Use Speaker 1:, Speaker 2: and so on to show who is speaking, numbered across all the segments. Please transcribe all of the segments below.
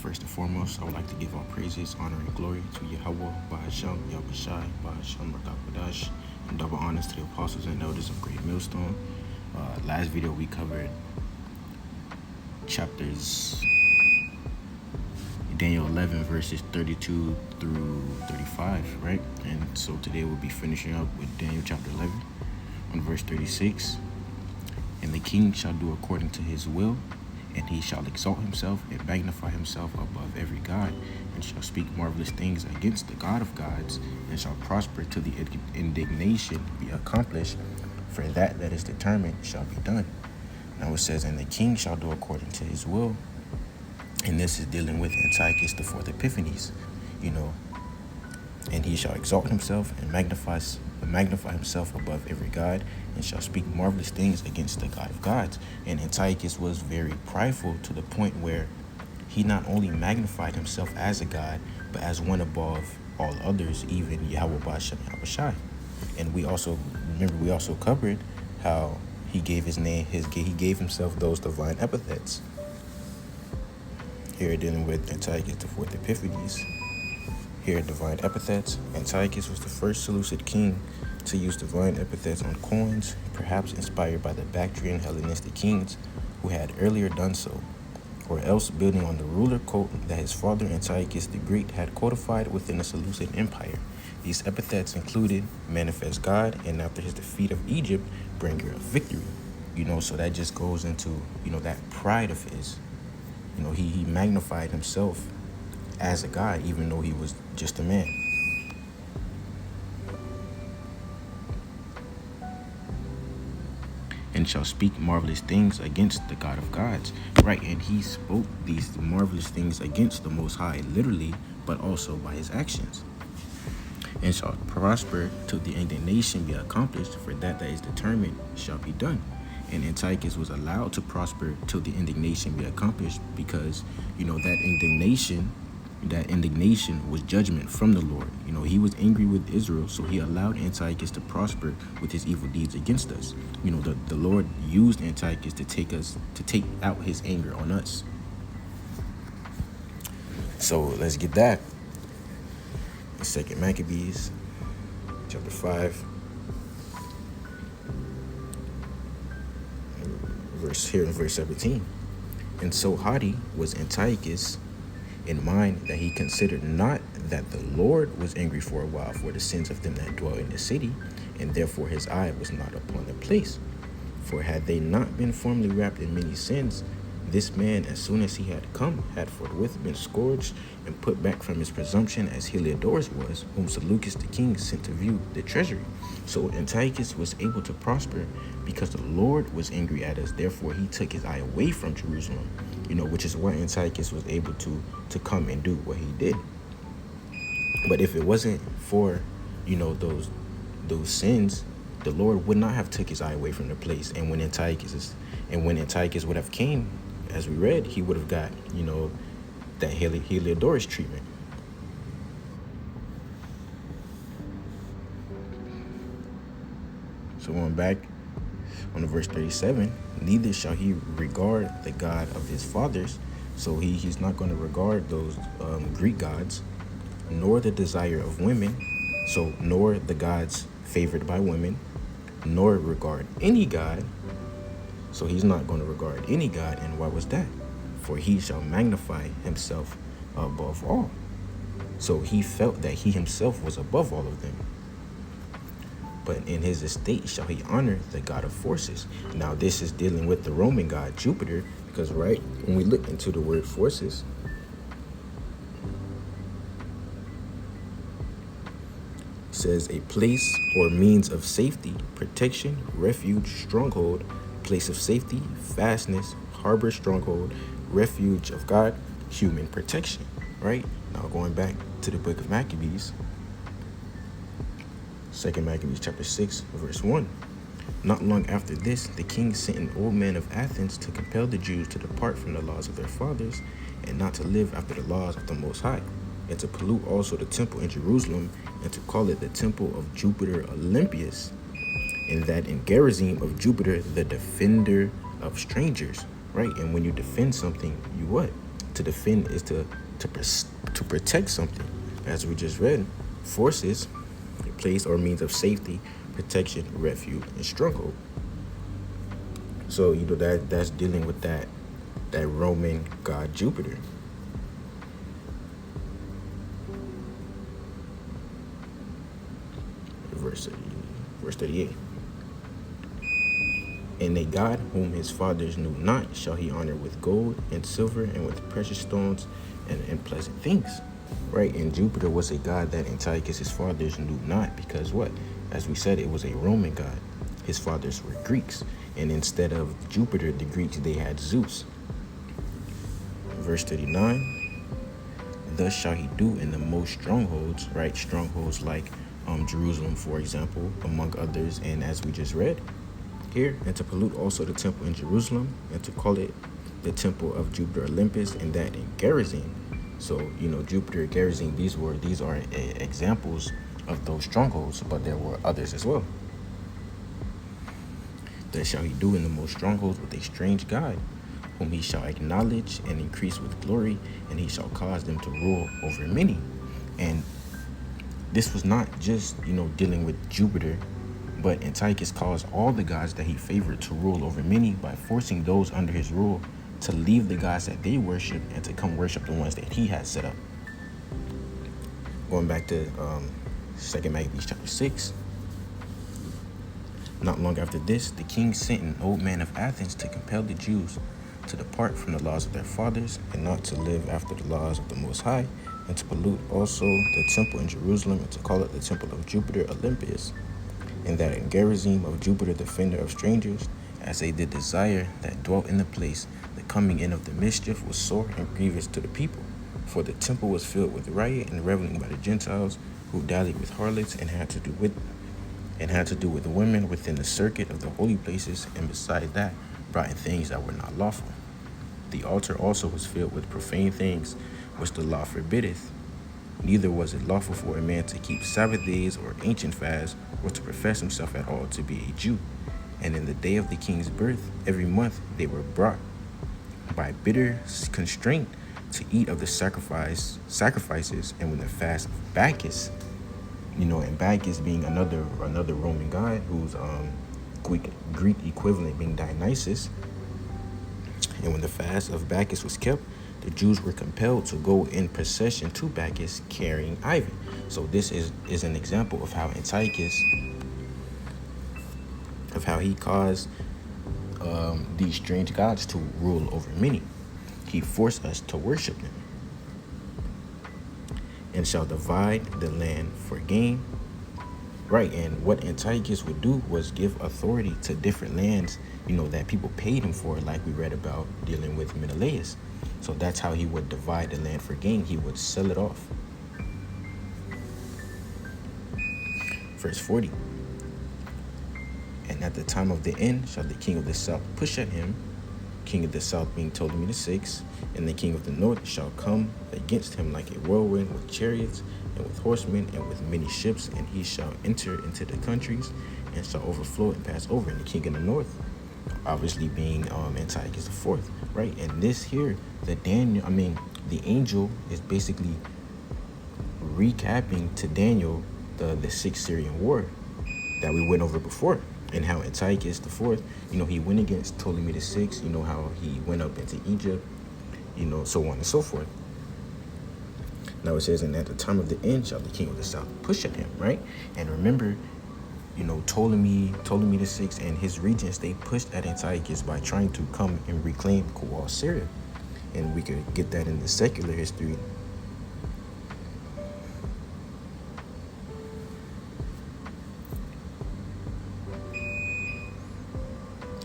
Speaker 1: First and foremost, I would like to give all praises, honor, and glory to Yahweh, Bahasham, Yahushai, Bahasham, Rakakadash, and double honors to the apostles and elders of Great Millstone. Last video we covered chapters Daniel 11 verses 32 through 35, right? And so today we'll be finishing up with Daniel chapter 11 on verse 36. And the king shall do according to his will, and he shall exalt himself and magnify himself above every god, and shall speak marvelous things against the God of gods, and shall prosper till the indignation be accomplished, for that is determined shall be done. Now it says, and the king shall do according to his will, and this is dealing with Antiochus the fourth Epiphanes, and he shall exalt himself and magnify himself above every god, and shall speak marvelous things against the God of gods. And Antiochus was very prideful to the point where he not only magnified himself as a god, but as one above all others, even Yahweh Bashem Yahushai. And we also covered how he gave he gave himself those divine epithets. Here dealing with Antiochus the fourth Epiphanes. Here divine epithets. Antiochus was the first Seleucid king to use divine epithets on coins, perhaps inspired by the Bactrian Hellenistic kings who had earlier done so, or else building on the ruler cult that his father Antiochus the Great had codified within the Seleucid Empire. These epithets included manifest God, and after his defeat of Egypt, bringer of victory. So that just goes into, that pride of his. He magnified himself as a god, even though he was just a man. And shall speak marvelous things against the God of gods. Right, and he spoke these marvelous things against the Most High, literally, but also by his actions. And shall prosper till the indignation be accomplished, for that is determined shall be done. And Antiochus was allowed to prosper till the indignation be accomplished because, that indignation was judgment from the Lord. He was angry with Israel, so he allowed Antiochus to prosper with his evil deeds against us. The Lord used Antiochus to take out his anger on us. So let's get that. Second Maccabees, chapter 5. In verse 17. And so haughty was Antiochus in mind that he considered not that the Lord was angry for a while for the sins of them that dwell in the city, and therefore his eye was not upon the place. For had they not been formerly wrapped in many sins, this man, as soon as he had come, had forthwith been scourged and put back from his presumption, as Heliodorus was, whom Seleucus the king sent to view the treasury. So Antiochus was able to prosper because the Lord was angry at us. Therefore, he took his eye away from Jerusalem, which is why Antiochus was able to come and do what he did. But if it wasn't for, those sins, the Lord would not have took his eye away from the place. And when Antiochus would have came, as we read, he would have got, that Heliodorus treatment. So going back on the verse 37, neither shall he regard the God of his fathers. So he's not going to regard those Greek gods, nor the desire of women. So nor the gods favored by women, nor regard any god. So he's not going to regard any god. And why was that? For he shall magnify himself above all. So he felt that he himself was above all of them. But in his estate shall he honor the God of forces. Now this is dealing with the Roman god Jupiter, because when we look into the word forces, it says a place or means of safety, protection, refuge, stronghold, place of safety, fastness, harbor, stronghold, refuge of God, human protection. Right? Now going back to the book of Maccabees, 2 Maccabees chapter 6, verse 1. Not long after this, the king sent an old man of Athens to compel the Jews to depart from the laws of their fathers and not to live after the laws of the Most High, and to pollute also the temple in Jerusalem, and to call it the temple of Jupiter Olympius, and that in Gerizim of Jupiter, the defender of strangers. Right? And when you defend something, you what? to defend is to protect something, as we just read. Forces, a place or means of safety, protection, refuge, and stronghold. So that's dealing with that Roman god Jupiter. Verse 38. And a god whom his fathers knew not shall he honor with gold and silver and with precious stones and pleasant things. Right? And Jupiter was a god that Antiochus, his fathers, knew not, because what? As we said, it was a Roman god. His fathers were Greeks. And instead of Jupiter, the Greeks, they had Zeus. Verse 39. Thus shall he do in the most strongholds, right? Strongholds like Jerusalem, for example, among others. And as we just read here, and to pollute also the temple in Jerusalem, and to call it the temple of Jupiter Olympus, and that in Gerizim. So, Jupiter, Gerizim, these are examples of those strongholds, but there were others as well. That shall he do in the most strongholds with a strange god, whom he shall acknowledge and increase with glory, and he shall cause them to rule over many. And this was not just, dealing with Jupiter, but Antiochus caused all the gods that he favored to rule over many by forcing those under his rule to leave the gods that they worship and to come worship the ones that he had set up. Going back to 2 Maccabees chapter 6. Not long after this, the king sent an old man of Athens to compel the Jews to depart from the laws of their fathers and not to live after the laws of the Most High, and to pollute also the temple in Jerusalem and to call it the temple of Jupiter Olympus, and that in Gerizim of Jupiter, defender of strangers, as they did desire that dwelt in the place, the coming in of the mischief was sore and grievous to the people. For the temple was filled with riot and reveling by the Gentiles, who dallied with harlots and had to do with women within the circuit of the holy places, and besides that, brought in things that were not lawful. The altar also was filled with profane things, which the law forbiddeth. Neither was it lawful for a man to keep Sabbath days or ancient fasts, or to profess himself at all to be a Jew. And in the day of the king's birth, every month they were brought by bitter constraint to eat of the sacrifices, and when the fast of Bacchus, and Bacchus being another Roman god whose Greek equivalent being Dionysus, and when the fast of Bacchus was kept, the Jews were compelled to go in procession to Bacchus carrying ivy. So this is an example of how Antiochus, of how he caused these strange gods to rule over many. He forced us to worship them. And shall divide the land for gain. Right, and what Antiochus would do was give authority to different lands, that people paid him for, like we read about dealing with Menelaus. So that's how he would divide the land for gain. He would sell it off. Verse 40. And at the time of the end shall the king of the south push at him, king of the south being Ptolemy VI, and the king of the north shall come against him like a whirlwind with chariots and with horsemen and with many ships, and he shall enter into the countries and shall overflow and pass over. And the king of the north, obviously being Antiochus IV, right? And this here, the angel is basically recapping to Daniel the Sixth Syrian War that we went over before, and how Antiochus IV, he went against Ptolemy VI, how he went up into Egypt, so on and so forth. Now it says, and at the time of the end shall the king of the south push at him, right? And remember, Ptolemy VI and his regents, they pushed at Antiochus by trying to come and reclaim Kuwal Syria. And we could get that in the secular history.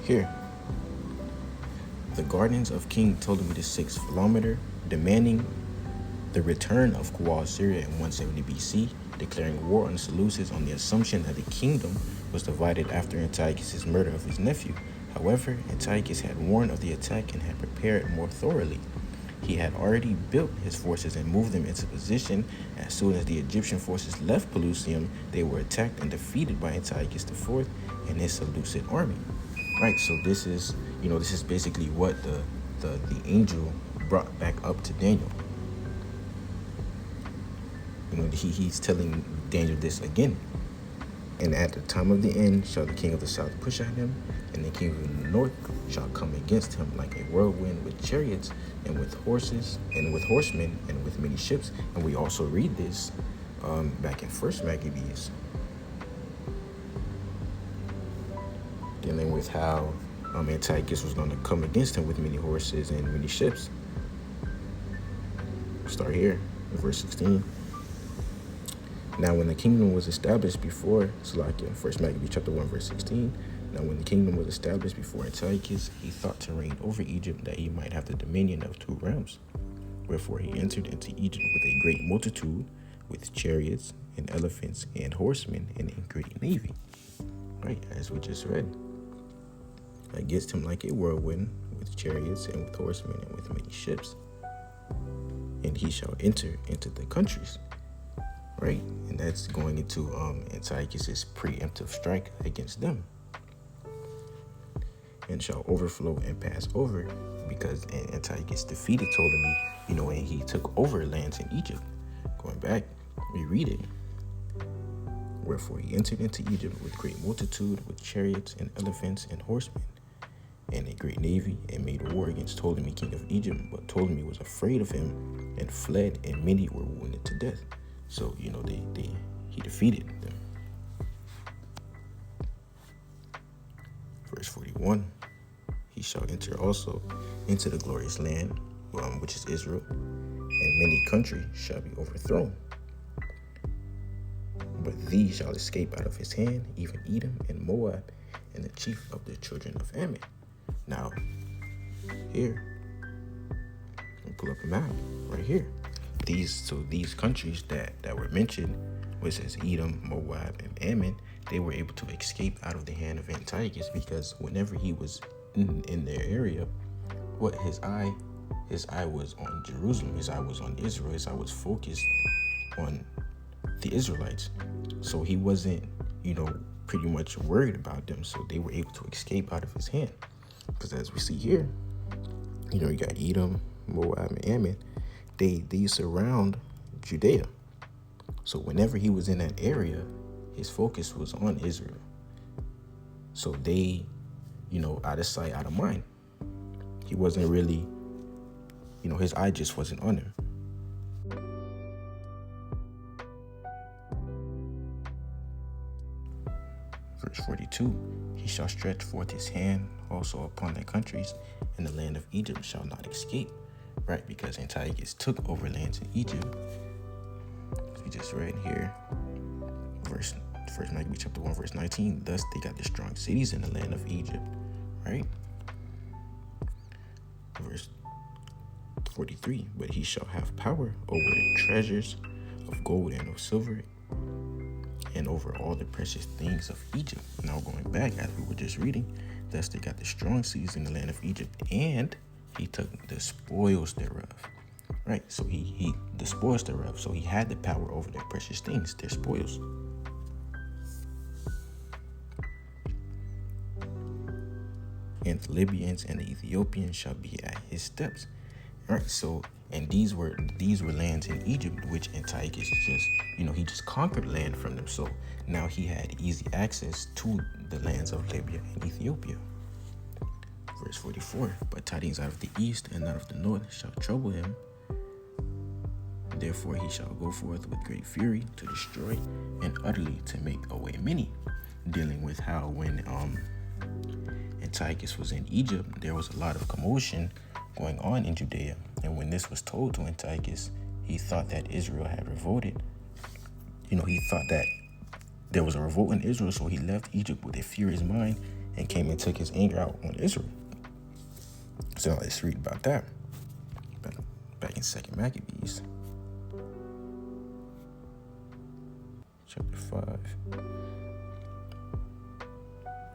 Speaker 1: Here, the gardens of King Ptolemy VI Philometor, demanding the return of Kuwal Syria in 170 BC, declaring war on Seleucus on the assumption that the kingdom was divided after Antiochus' murder of his nephew. However, Antiochus had warned of the attack and had prepared more thoroughly. He had already built his forces and moved them into position. As soon as the Egyptian forces left Pelusium, they were attacked and defeated by Antiochus IV and his Seleucid army. Right, so this is basically what the angel brought back up to Daniel. He's telling Daniel this again. And at the time of the end shall the king of the south push at him, and the king of the north shall come against him like a whirlwind with chariots and with horses and with horsemen and with many ships. And we also read this back in First Maccabees, dealing with how Antiochus was going to come against him with many horses and many ships. Start here in verse 16. Now when the kingdom was established before Salakia, First Maccabees chapter 1 verse 16. Now when the kingdom was established before Antiochus, he thought to reign over Egypt, that he might have the dominion of 2 realms. Wherefore he entered into Egypt with a great multitude, with chariots and elephants and horsemen and a great navy. Right, as we just read. Against him like a whirlwind, with chariots and with horsemen and with many ships. And he shall enter into the countries. Right, and that's going into Antiochus's preemptive strike against them. And shall overflow and pass over, because Antiochus defeated Ptolemy, and he took over lands in Egypt. Going back, we read it. Wherefore he entered into Egypt with great multitude, with chariots and elephants and horsemen, and a great navy, and made war against Ptolemy, king of Egypt. But Ptolemy was afraid of him and fled, and many were wounded to death. So, he defeated them. Verse 41, he shall enter also into the glorious land, which is Israel, and many countries shall be overthrown. But these shall escape out of his hand, even Edom and Moab, and the chief of the children of Ammon. Now, here, we'll pull up a map right here. These countries that were mentioned, which is Edom, Moab, and Ammon, they were able to escape out of the hand of Antiochus, because whenever he was in their area, what his eye was on Jerusalem, his eye was on Israel, his eye was focused on the Israelites. So he wasn't, pretty much worried about them. So they were able to escape out of his hand. Because as we see here, you got Edom, Moab, and Ammon. They surround Judea. So whenever he was in that area, his focus was on Israel. So they, out of sight, out of mind. He wasn't really, his eye just wasn't on him. Verse 42, he shall stretch forth his hand also upon the countries, and the land of Egypt shall not escape. Right, because Antiochus took over lands in Egypt. We just read here, First Maccabees chapter 1 verse 19. Thus they got the strong cities in the land of Egypt. Right. Verse 43. But he shall have power over the treasures of gold and of silver, and over all the precious things of Egypt. Now going back, as we were just reading, thus they got the strong cities in the land of Egypt, and he took the spoils thereof. Right, so he the spoils thereof. So he had the power over their precious things, their spoils. And the Libyans and the Ethiopians shall be at his steps. Right, so and these were lands in Egypt, which Antiochus just, he just conquered land from them. So now he had easy access to the lands of Libya and Ethiopia. Verse 44, but tidings out of the east and out of the north shall trouble him. Therefore he shall go forth with great fury to destroy and utterly to make away many. Dealing with how when Antiochus was in Egypt, there was a lot of commotion going on in Judea. And when this was told to Antiochus, he thought that Israel had revolted. He thought that there was a revolt in Israel, so he left Egypt with a furious mind and came and took his anger out on Israel. So let's read about that. Back in 2 Maccabees, chapter 5,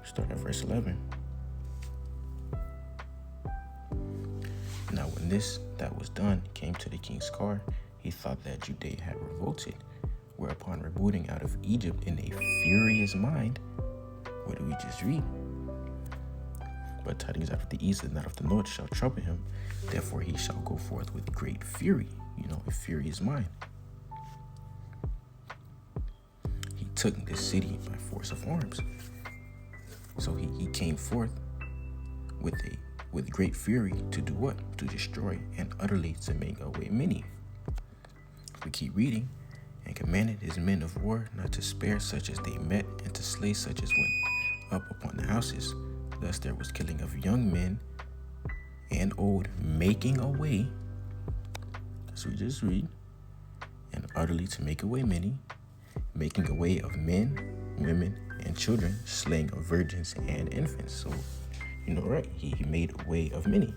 Speaker 1: start at verse 11. Now when this that was done came to the king's car, he thought that Judea had revolted, whereupon rebooting out of Egypt in a furious mind. What do we just read? but tidings out of the east and out of the north shall trouble him. Therefore he shall go forth with great fury. If fury is mine. He took this city by force of arms. So he came forth with great fury to do what? To destroy and utterly to make away many. We keep reading. And commanded his men of war not to spare such as they met, and to slay such as went up upon the houses. Thus there was killing of young men and old, making away. So we just read. And utterly to make away many, making away of men, women, and children, slaying of virgins and infants. So, right, he made a way of many.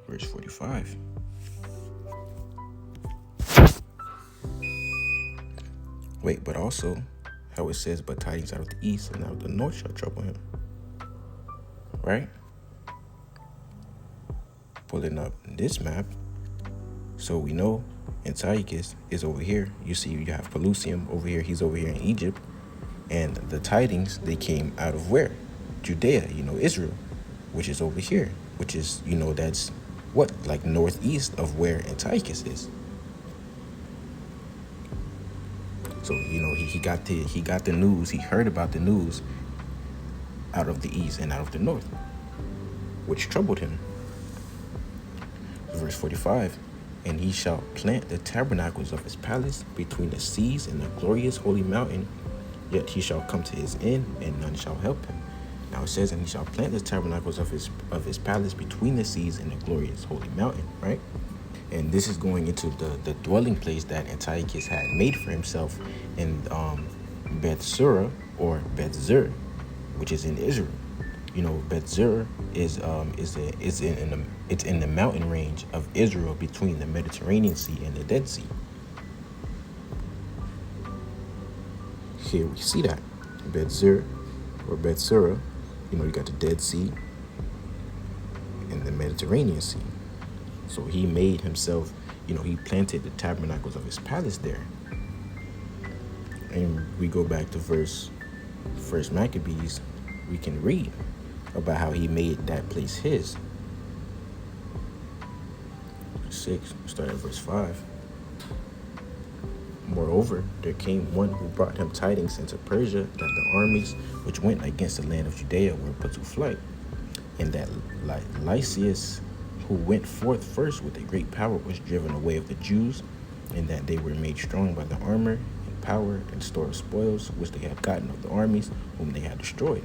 Speaker 1: Verse 45. Wait, but also how it says, but tidings out of the east and out of the north shall trouble him. Right? Pulling up this map. So we know Antiochus is over here. You see, you have Pelusium over here. He's over here in Egypt. And the tidings, they came out of where? Judea, Israel, which is over here, which is, that's what, like northeast of where Antiochus is. So, he got the news. He heard about the news out of the east and out of the north, which troubled him. Verse 45, and he shall plant the tabernacles of his palace between the seas and the glorious holy mountain, yet he shall come to his end, and none shall help him. Now it says, and he shall plant the tabernacles of his palace between the seas and the glorious holy mountain, right? And this is going into the dwelling place that Antiochus had made for himself in Bethsura or Bethzer, which is in Israel. Bethzer is in the mountain range of Israel between the Mediterranean Sea and the Dead Sea. Here we see that Bethzer or Bethsura. You got the Dead Sea and the Mediterranean Sea. So he made himself, he planted the tabernacles of his palace there. And we go back to First Maccabees, we can read about how he made that place his. 6, start at verse 5. Moreover, there came one who brought him tidings into Persia that the armies which went against the land of Judea were put to flight, and that Lysias, who went forth first with a great power, was driven away of the Jews, and that they were made strong by the armor and power and store of spoils which they had gotten of the armies whom they had destroyed.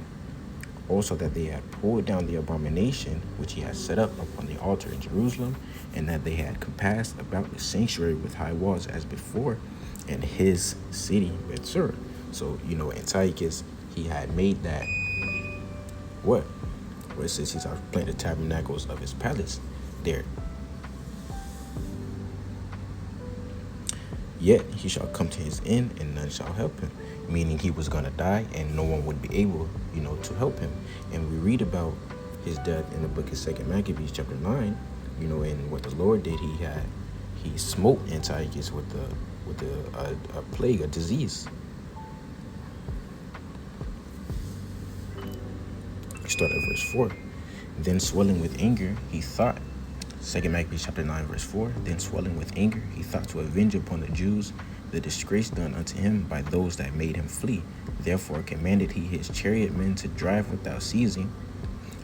Speaker 1: Also that they had pulled down the abomination which he had set up upon the altar in Jerusalem, and that they had compassed about the sanctuary with high walls as before, and his city Bethsura. So, Antiochus, he had made that, where it says he's planted the tabernacles of his palace there. Yet he shall come to his end, and none shall help him. Meaning he was going to die, and no one would be able, to help him. And we read about his death in the book of 2 Maccabees chapter 9, and what the Lord did. He smote Antiochus with a plague, a disease. Start at verse 4. Then swelling with anger, he thought, 2 Maccabees chapter 9, verse 4, then swelling with anger, he thought to avenge upon the Jews the disgrace done unto him by those that made him flee. Therefore commanded he his chariot men to drive without ceasing,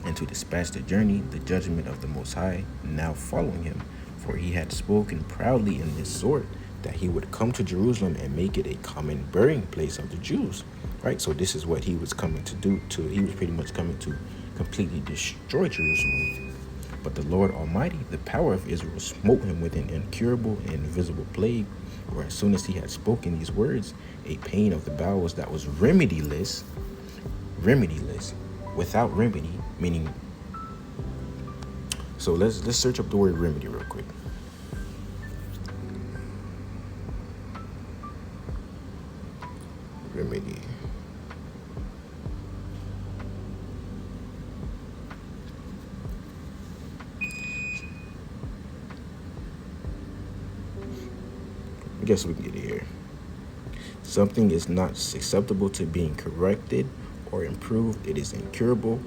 Speaker 1: and to dispatch the journey, the judgment of the Most High, now following him. For he had spoken proudly in this sort, that he would come to Jerusalem and make it a common burying place of the Jews. Right? So this is what he was coming to do. He was pretty much coming to completely destroy Jerusalem. But the Lord Almighty, the power of Israel, smote him with an incurable and invisible plague, where as soon as he had spoken these words, a pain of the bowels that was remediless, without remedy, meaning. So let's search up the word remedy real quick. Remedy. I guess we can get it here. something is not susceptible to being corrected or improved, it is incurable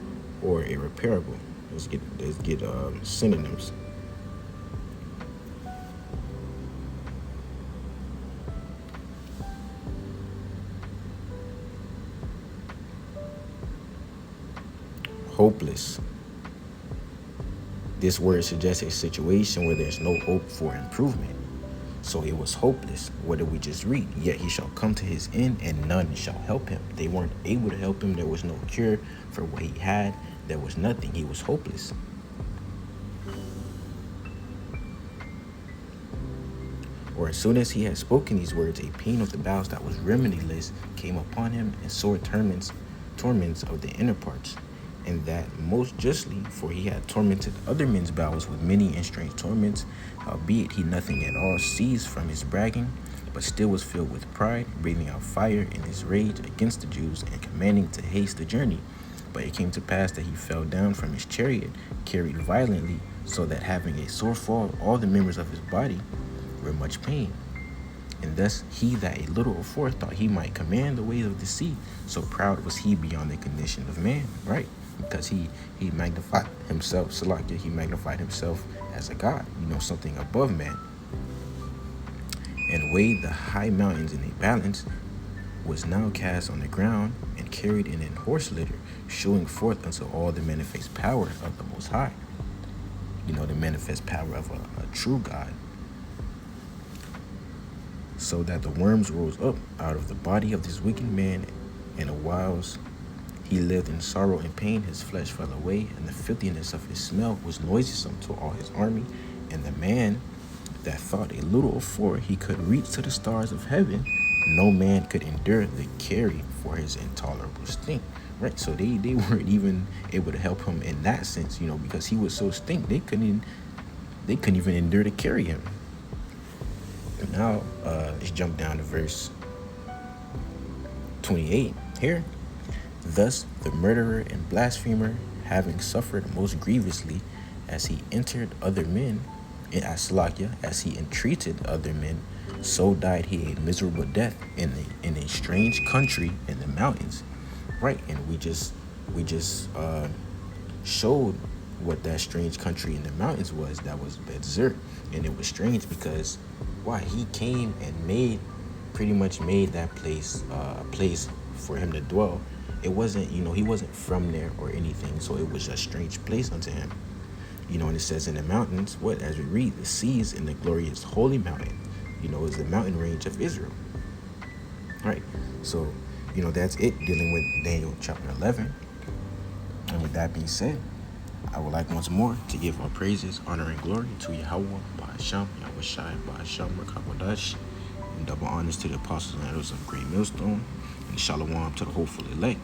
Speaker 1: or irreparable. Let's get synonyms. Hopeless. This word suggests a situation where there's no hope for improvement. So it was hopeless. What did we just read? Yet he shall come to his end, and none shall help him. They weren't able to help him. There was no cure for what he had. There was nothing. He was hopeless. Or as soon as he had spoken these words, a pain of the bowels that was remediless came upon him, and sore torments of the inner parts. And that most justly, for he had tormented other men's bowels with many and strange torments, howbeit he nothing at all ceased from his bragging, but still was filled with pride, breathing out fire in his rage against the Jews, and commanding to haste the journey. But it came to pass that he fell down from his chariot, carried violently, so that having a sore fall, all the members of his body were much pain. And thus he that a little afore thought he might command the waves of the sea, so proud was he beyond the condition of man, right? Because he magnified himself, Salakia, he magnified himself as a god, something above man. And weighed the high mountains in a balance, was now cast on the ground, and carried in an horse litter, showing forth unto all the manifest power of the Most High. The manifest power of a true God. So that the worms rose up out of the body of this wicked man, and a whiles he lived in sorrow and pain, his flesh fell away, and the filthiness of his smell was noisome to all his army. And the man that thought a little afore he could reach to the stars of heaven, no man could endure the carry for his intolerable stink. Right, so they weren't even able to help him in that sense, because he was so stink, they couldn't even endure to carry him. Now, let's jump down to verse 28 here. Thus the murderer and blasphemer, having suffered most grievously, as he entered other men, as he entreated other men, so died he a miserable death in a strange country in the mountains. Right, and we just showed what that strange country in the mountains was. That was Betzur, and it was strange because he came and pretty much made that place a place for him to dwell. It wasn't, he wasn't from there or anything, so it was a strange place unto him. And it says in the mountains, as we read, the seas in the glorious holy mountain, is the mountain range of Israel. All right, so, that's it dealing with Daniel chapter 11. And with that being said, I would like once more to give all praises, honor, and glory to Yahweh, Ba'asham, Yahushai, Ba'asham, Rakabodash, and double honors to the apostles and elders of Great Millstone, and shalom to the hopeful elect.